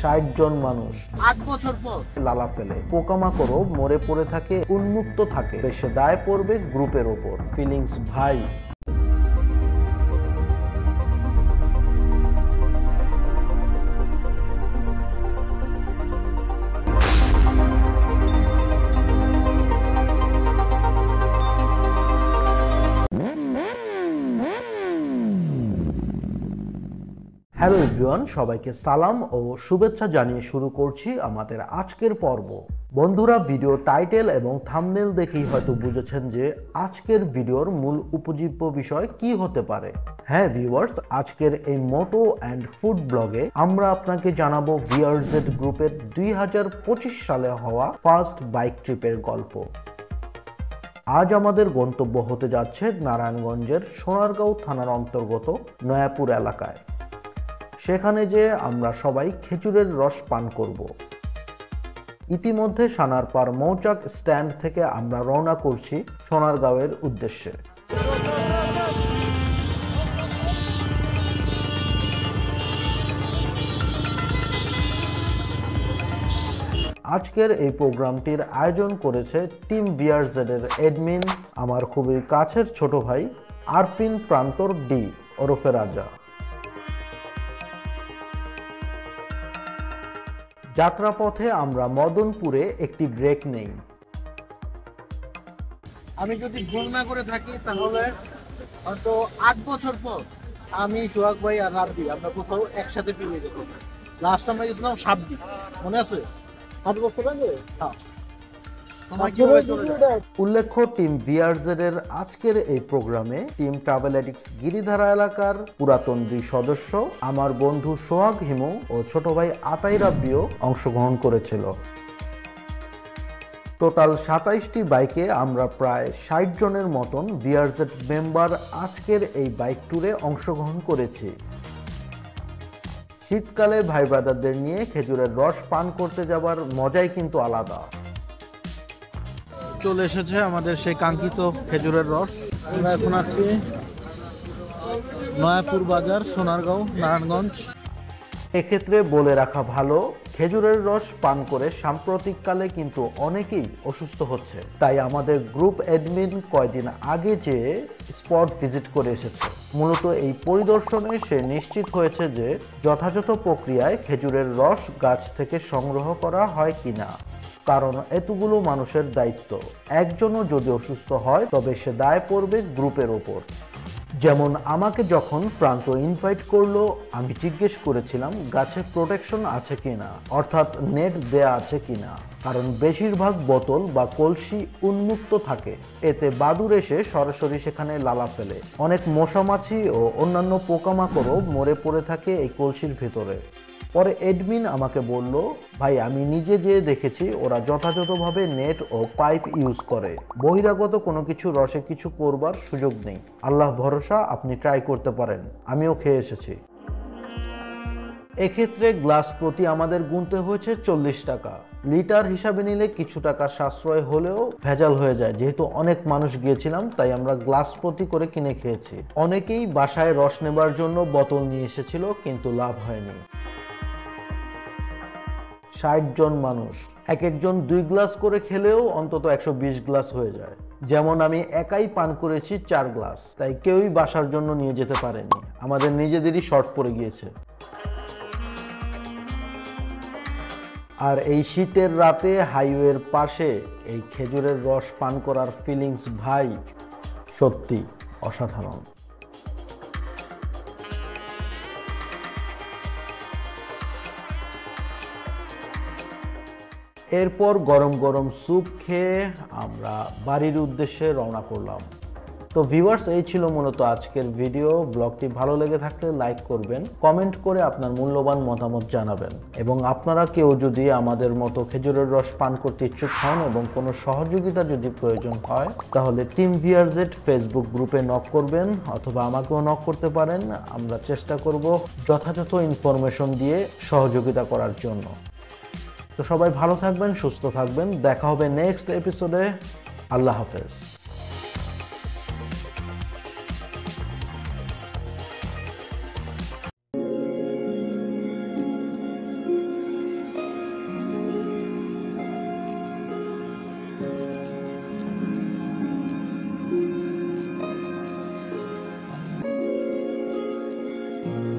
60 জন মানুষ 8 বছর পর লালা ফেলে, পোকামাকড়ও মরে পড়ে থাকে, উন্মুক্ত থাকে, বেশে দায় পড়বে গ্রুপের ওপর। ফিলিংস ভাই। হ্যালো এভরিওয়ান, সবাইকে সালাম ও শুভেচ্ছা জানিয়ে শুরু করছি আমাদের আজকের পর্ব। বন্ধুরা, ভিডিও টাইটেল এবং থাম্বনেল দেখেই হয়তো বুঝেছেন যে আজকের ভিডিওর মূল উপজীব্য বিষয় কি হতে পারে। হ্যাঁ ভিউয়ার্স, আজকের এই মোটো অ্যান্ড ফুড ব্লগে আমরা আপনাকে জানাবো ভিআরজেড গ্রুপের 2025 সালে হওয়া ফার্স্ট বাইক ট্রিপের গল্প। আজ আমাদের গন্তব্য হতে যাচ্ছে নারায়ণগঞ্জের সোনারগাঁও থানার অন্তর্গত নয়াপুর এলাকায়। সেখানে যে আমরা সবাই খেজুরের রস পান করব। ইতিমধ্যে সানারপাড় মৌচাক স্ট্যান্ড থেকে আমরা রওনা করছি সোনারগাঁওয়ের উদ্দেশ্যে। আজকের এই প্রোগ্রামটির আয়োজন করেছে টিম ভিআরজেড এর অ্যাডমিন, আমার খুবই কাছের ছোট ভাই আরফিন প্রান্তর ডি ওরফে রাজা। যাত্রাপথে আমরা মদনপুরে একটি ব্রেক নেই। আমি যদি ভুল না করে থাকি তাহলে হয়তো 8 বছর পর আমি সোহাগ ভাই আর রাব্বি আমরা কোথাও একসাথে পেয়ে যেত। লাস্ট আমরা গেছিলাম সাবদি, মনে আছে? 8 বছর আগে। হ্যাঁ, উল্লেখ্য, টিম ভিআরজেড এর আজকের এই প্রোগ্রামে টিম ট্রাভেল এডিক্টস গিরিধারা এলাকার পুরাতন 2 সদস্য আমার বন্ধু সোহাগ হিমু ও ছোট ভাই আতাই রাব্বিও অংশগ্রহণ করেছিল। টোটাল 27টি বাইকে আমরা প্রায় 60 জনের মতন ভিআরজেড মেম্বার আজকের এই বাইক ট্যুরে অংশগ্রহণ করেছি। শীতকালে ভাই ব্রাদারদের নিয়ে খেজুরের রস পান করতে যাবার মজাই কিন্তু আলাদা। চলে এসেছে আমাদের সেই কাঙ্ক্ষিত খেজুরের রস। আমরা এখন আছি নয়াপুর বাজার, সোনারগাঁও, নারায়ণগঞ্জ। এক্ষেত্রে বলে রাখা ভালো, খেজুরের রস পান করে সাম্প্রতিককালে কিন্তু অনেকেই অসুস্থ হচ্ছে। তাই আমাদের গ্রুপ অ্যাডমিন কয়দিন আগে যে স্পট ভিজিট করে এসেছে। মূলত এই পরিদর্শনে সে নিশ্চিত হয়েছে যে যথাযথ প্রক্রিয়ায় খেজুরের রস গাছ থেকে সংগ্রহ করা হয় কিনা। কারণ এতগুলো মানুষের দায়িত্ব, একজনও যদি অসুস্থ হয় তবে সে দায় পড়বে গ্রুপের ওপর। যেমন আমাকে যখন প্রান্ত ইনভাইট করলো, আমি জিজ্ঞেস করেছিলাম গাছে প্রোটেকশন আছে কিনা, অর্থাৎ নেট দেয়া আছে কিনা। কারণ বেশিরভাগ বোতল বা কলসি উন্মুক্ত থাকে, এতে বাদুড় এসে সরাসরি সেখানে লালা ফেলে। অনেক মশামাছি ও অন্যান্য পোকামাকড়ও মরে পড়ে থাকে এই কলসির ভিতরে। পরে অ্যাডমিন আমাকে বলল, ভাই আমি নিজে যেয়ে দেখেছি ওরা যথাযথভাবে নেট ও পাইপ ইউজ করে, বহিরাগত কোনো কিছু রসে কিছু করবার সুযোগ নেই। আল্লাহ ভরসা, আপনি ট্রাই করতে পারেন, আমিও খেয়ে এসেছি। এক্ষেত্রে গ্লাস প্রতি আমাদের গুনতে হয়েছে 40 টাকা। লিটার হিসাবে নিলে কিছু টাকা সাশ্রয় হলেও ভেজাল হয়ে যায়, যেহেতু অনেক মানুষ গিয়েছিলাম তাই আমরা গ্লাস প্রতি করে কিনে খেয়েছি। অনেকেই বাসায় রস নেবার জন্য বোতল নিয়ে এসেছিল, কিন্তু লাভ হয়নি। 60 জন মানুষ, এক একজন 2 গ্লাস করে খেলেও অন্তত 120 গ্লাস হয়ে যায়। যেমন আমি একাই পান করেছি 4 গ্লাস, তাই কেউই বাসার জন্য নিয়ে যেতে পারেনি, আমাদের নিজেদেরই শর্ট পড়ে গিয়েছে। আর এই শীতের রাতে হাইওয়ের পাশে এই খেজুরের রস পান করার ফিলিংস ভাই সত্যি অসাধারণ। এরপর গরম গরম স্যুপ খেয়ে আমরা বাড়ির উদ্দেশ্যে রওনা করলাম। তো ভিউয়ার্স, এই ছিল মূলত আজকের ভিডিও। ব্লগটি ভালো লেগে থাকলে লাইক করবেন, কমেন্ট করে আপনার মূল্যবান মতামত জানাবেন, এবং আপনারা কেউ যদি আমাদের মতো খেজুরের রস পান করতে ইচ্ছুক হন এবং কোনো সহযোগিতা যদি প্রয়োজন হয় তাহলে টিম ভিআরজেড ফেসবুক গ্রুপে নক করবেন, অথবা আমাকেও নক করতে পারেন। আমরা চেষ্টা করব যথাযথ ইনফরমেশন দিয়ে সহযোগিতা করার জন্য। তো সবাই ভালো থাকবেন, সুস্থ থাকবেন, দেখা হবে নেক্সট এপিসোডে। আল্লাহ হাফেজ। ভাই।